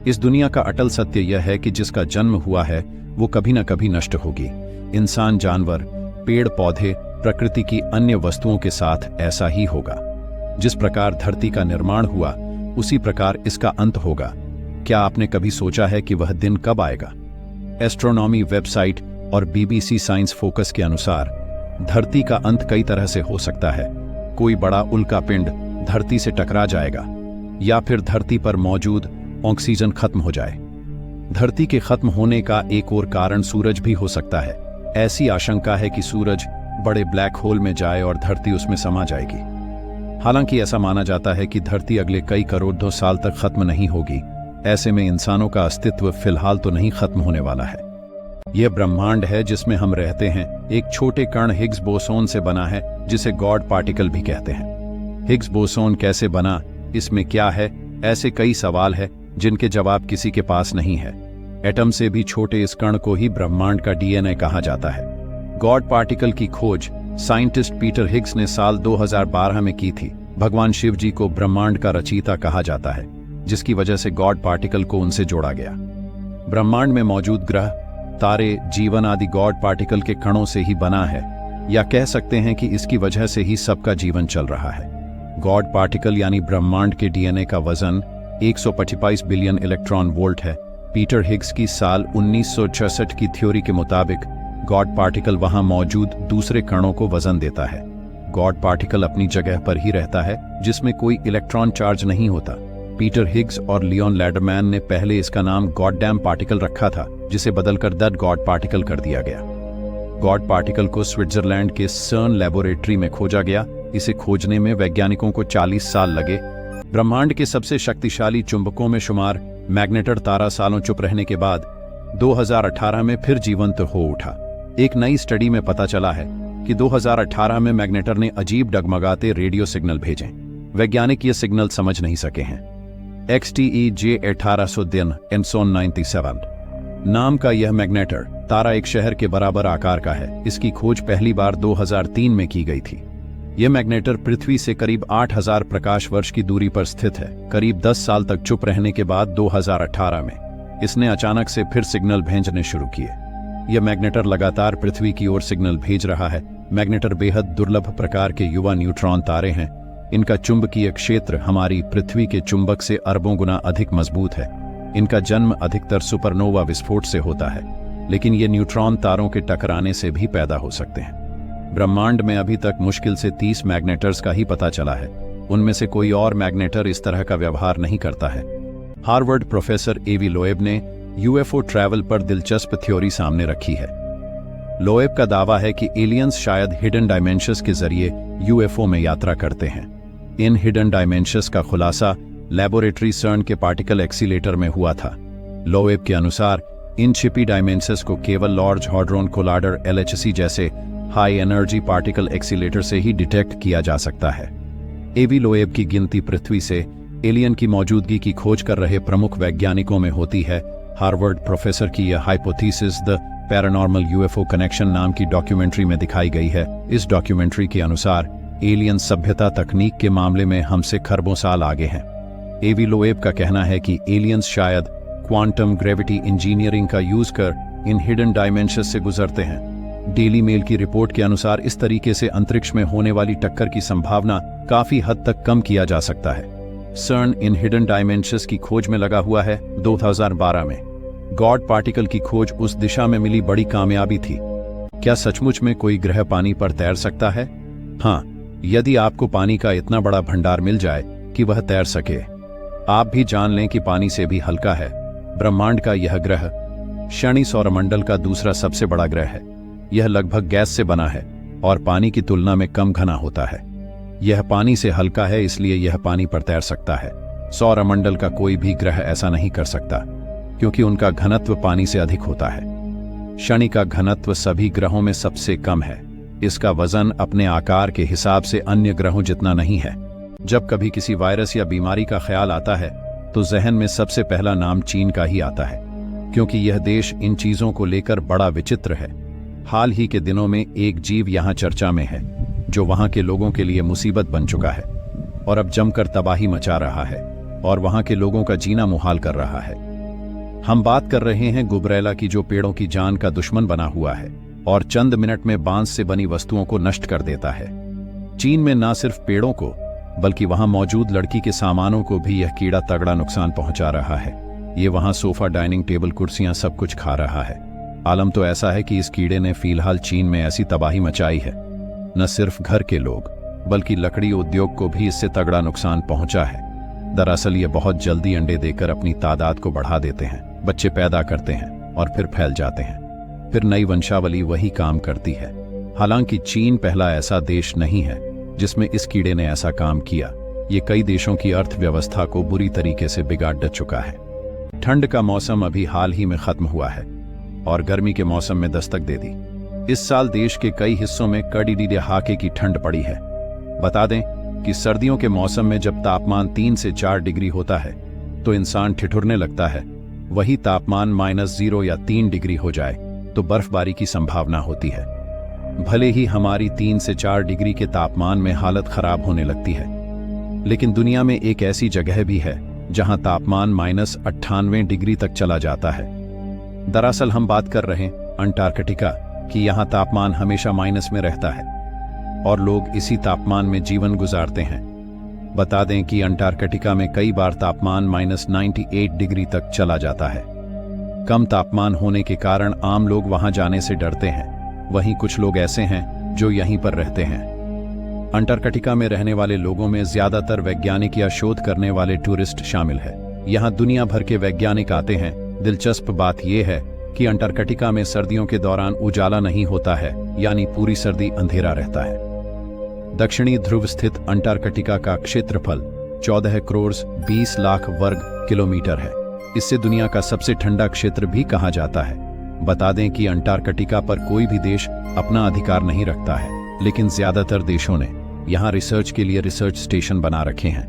इस दुनिया का अटल सत्य यह है कि जिसका जन्म हुआ है वो कभी न कभी नष्ट होगी। इंसान, जानवर, पेड़ पौधे, प्रकृति की अन्य वस्तुओं के साथ ऐसा ही होगा। जिस प्रकार धरती का निर्माण हुआ उसी प्रकार इसका अंत होगा। क्या आपने कभी सोचा है कि वह दिन कब आएगा? एस्ट्रोनॉमी वेबसाइट और BBC साइंस फोकस के अनुसार धरती का अंत कई तरह से हो सकता है। कोई बड़ा उल्का पिंड धरती से टकरा जाएगा, या फिर धरती पर मौजूद ऑक्सीजन खत्म हो जाए। धरती के खत्म होने का एक और कारण सूरज भी हो सकता है। ऐसी आशंका है कि सूरज बड़े ब्लैक होल में जाए और धरती उसमें समा जाएगी। हालांकि ऐसा माना जाता है कि धरती अगले कई करोड़ों साल तक खत्म नहीं होगी। ऐसे में इंसानों का अस्तित्व फिलहाल तो नहीं खत्म होने वाला है। यह ब्रह्मांड है जिसमें हम रहते हैं, एक छोटे कण हिग्स बोसोन से बना है, जिसे गॉड पार्टिकल भी कहते हैं। हिग्स बोसोन कैसे बना, इसमें क्या है, ऐसे कई सवाल है जिनके जवाब किसी के पास नहीं है। एटम से भी छोटे इस कण को ही ब्रह्मांड का DNA कहा जाता है। गॉड पार्टिकल की खोज साइंटिस्ट पीटर हिग्स ने साल 2012 में की थी। भगवान शिव जी को ब्रह्मांड का रचयिता कहा जाता है, जिसकी वजह से गॉड पार्टिकल को उनसे जोड़ा गया। ब्रह्मांड में मौजूद ग्रह, तारे, जीवन आदि गॉड पार्टिकल के कणों से ही बना है, या कह सकते हैं कि इसकी वजह से ही सबका जीवन चल रहा है। गॉड पार्टिकल यानी ब्रह्मांड के DNA का वजन 125 बिलियन इलेक्ट्रॉन वोल्ट है। पीटर हिग्स की साल 1966 की थ्योरी के मुताबिक गॉड पार्टिकल वहां मौजूद दूसरे कणों को वजन देता है। गॉड पार्टिकल अपनी जगह पर ही रहता है, जिसमें कोई इलेक्ट्रॉन चार्ज नहीं होता। पीटर हिग्स और लियोन लैडरमैन ने पहले इसका नाम गॉडडैम पार्टिकल रखा था, जिसे बदलकर दैट गॉड पार्टिकल कर दिया गया। गॉड पार्टिकल को स्विट्जरलैंड के सर्न लैबोरेटरी में खोजा गया। इसे खोजने में वैज्ञानिकों को 40 साल लगे। ब्रह्मांड के सबसे शक्तिशाली चुंबकों में शुमार मैग्नेटर तारा सालों चुप रहने के बाद 2018 में फिर जीवंत हो उठा। एक नई स्टडी में पता चला है कि 2018 में मैग्नेटर ने अजीब डगमगाते रेडियो सिग्नल भेजे। वैज्ञानिक ये सिग्नल समझ नहीं सके हैं। XTEJ 1800 दिन एनसोन 97 नाम का यह मैग्नेटर तारा एक शहर के बराबर आकार का है। इसकी खोज पहली बार 2003 में की गई थी। यह मैग्नेटर पृथ्वी से करीब 8000 प्रकाश वर्ष की दूरी पर स्थित है। करीब 10 साल तक चुप रहने के बाद 2018 में इसने अचानक से फिर सिग्नल भेजने शुरू किए। यह मैग्नेटर लगातार पृथ्वी की ओर सिग्नल भेज रहा है। मैग्नेटर बेहद दुर्लभ प्रकार के युवा न्यूट्रॉन तारे हैं। इनका चुंबकीय क्षेत्र हमारी पृथ्वी के चुंबक से अरबों गुना अधिक मजबूत है। इनका जन्म अधिकतर सुपरनोवा विस्फोट से होता है, लेकिन ये न्यूट्रॉन तारों के टकराने से भी पैदा हो सकते हैं। ब्रह्मांड में अभी तक मुश्किल से 30 मैग्नेटर्स का ही पता चला है। उनमें से कोई और मैग्नेटर इस तरह का व्यवहार नहीं करता है। हार्वर्ड प्रोफेसर एवी लोएब ने UFO ट्रैवल पर दिलचस्प थ्योरी सामने रखी है। लोएब का दावा है कि एलियंस शायद हिडन डायमेंशंस के जरिए UFO में यात्रा करते हैं। इन हिडन डायमेंशंस का खुलासा लैबोरेटरी सर्न के पार्टिकल एक्सीलेटर में हुआ था। लोएब के अनुसार इन छिपी डायमेंशंस को केवल लार्ज हाड्रोन कोलाइडर LHC जैसे हाई एनर्जी पार्टिकल एक्सीलेटर से ही डिटेक्ट किया जा सकता है। एवी लोएब की गिनती पृथ्वी से एलियन की मौजूदगी की खोज कर रहे प्रमुख वैज्ञानिकों में होती है। हार्वर्ड प्रोफेसर की यह hypothesis the paranormal UFO connection नाम की डॉक्यूमेंट्री में दिखाई गई है। इस डॉक्यूमेंट्री के अनुसार एलियन सभ्यता तकनीक के मामले में हमसे खरबों साल आगे हैं। एवी लोएब का कहना है कि एलियंस शायद क्वांटम ग्रेविटी इंजीनियरिंग का यूज कर इन हिडन डायमेंशंस से गुजरते हैं। डेली मेल की रिपोर्ट के अनुसार इस तरीके से अंतरिक्ष में होने वाली टक्कर की संभावना काफी हद तक कम किया जा सकता है। सर्न इन हिडन डायमेंशंस की खोज में लगा हुआ है। 2012 में गॉड पार्टिकल की खोज उस दिशा में मिली बड़ी कामयाबी थी। क्या सचमुच में कोई ग्रह पानी पर तैर सकता है? हाँ, यदि आपको पानी का इतना बड़ा भंडार मिल जाए कि वह तैर सके। आप भी जान लें कि पानी से भी हल्का है। ब्रह्मांड का यह ग्रह शनि सौरमंडल का दूसरा सबसे बड़ा ग्रह है। यह लगभग गैस से बना है और पानी की तुलना में कम घना होता है। यह पानी से हल्का है, इसलिए यह पानी पर तैर सकता है। सौरमंडल का कोई भी ग्रह ऐसा नहीं कर सकता, क्योंकि उनका घनत्व पानी से अधिक होता है। शनि का घनत्व सभी ग्रहों में सबसे कम है। इसका वजन अपने आकार के हिसाब से अन्य ग्रहों जितना नहीं है। जब कभी किसी वायरस या बीमारी का ख्याल आता है तो जहन में सबसे पहला नाम चीन का ही आता है, क्योंकि यह देश इन चीजों को लेकर बड़ा विचित्र है। हाल ही के दिनों में एक जीव यहाँ चर्चा में है जो वहाँ के लोगों के लिए मुसीबत बन चुका है और अब जमकर तबाही मचा रहा है और वहाँ के लोगों का जीना मुहाल कर रहा है। हम बात कर रहे हैं गुबरैला की, जो पेड़ों की जान का दुश्मन बना हुआ है और चंद मिनट में बांस से बनी वस्तुओं को नष्ट कर देता है। चीन में न सिर्फ पेड़ों को बल्कि वहां मौजूद लड़की के सामानों को भी यह कीड़ा तगड़ा नुकसान पहुंचा रहा है। ये वहां सोफा, डाइनिंग टेबल, कुर्सियां सब कुछ खा रहा है। आलम तो ऐसा है कि इस कीड़े ने फिलहाल चीन में ऐसी तबाही मचाई है, न सिर्फ घर के लोग बल्कि लकड़ी उद्योग को भी इससे तगड़ा नुकसान पहुंचा है। दरअसल ये बहुत जल्दी अंडे देकर अपनी तादाद को बढ़ा देते हैं, बच्चे पैदा करते हैं और फिर फैल जाते हैं। फिर नई वंशावली वही काम करती है। हालांकि चीन पहला ऐसा देश नहीं है जिसमें इस कीड़े ने ऐसा काम किया। ये कई देशों की अर्थव्यवस्था को बुरी तरीके से बिगाड़ चुका है। ठंड का मौसम अभी हाल ही में खत्म हुआ है और गर्मी के मौसम में दस्तक दे दी। इस साल देश के कई हिस्सों में कड़ी दहाके की ठंड पड़ी है। बता दें कि सर्दियों के मौसम में जब तापमान 3 से 4 डिग्री होता है तो इंसान ठिठुरने लगता है। वही तापमान -0 या 3 डिग्री हो जाए तो बर्फबारी की संभावना होती है। भले ही हमारी 3 से 4 डिग्री के तापमान में हालत खराब होने लगती है, लेकिन दुनिया में एक ऐसी जगह भी है जहां तापमान -98 डिग्री तक चला जाता है। दरअसल हम बात कर रहे हैं अंटार्कटिका की। यहां तापमान हमेशा माइनस में रहता है और लोग इसी तापमान में जीवन गुजारते हैं। बता दें कि अंटार्कटिका में कई बार तापमान -98 डिग्री तक चला जाता है। कम तापमान होने के कारण आम लोग वहां जाने से डरते हैं। वहीं कुछ लोग ऐसे हैं जो यहीं पर रहते हैं। अंटार्कटिका में रहने वाले लोगों में ज्यादातर वैज्ञानिक या शोध करने वाले टूरिस्ट शामिल है। यहाँ दुनिया भर के वैज्ञानिक आते हैं। दिलचस्प बात यह है कि अंटार्कटिका में सर्दियों के दौरान उजाला नहीं होता है, यानी पूरी सर्दी अंधेरा रहता है। दक्षिणी ध्रुव स्थित अंटार्कटिका का क्षेत्रफल 14 करोड़ 20 लाख वर्ग किलोमीटर है। इसे दुनिया का सबसे ठंडा क्षेत्र भी कहा जाता है। बता दें कि अंटार्कटिका पर कोई भी देश अपना अधिकार नहीं रखता है, लेकिन ज्यादातर देशों ने यहाँ रिसर्च के लिए रिसर्च स्टेशन बना रखे हैं।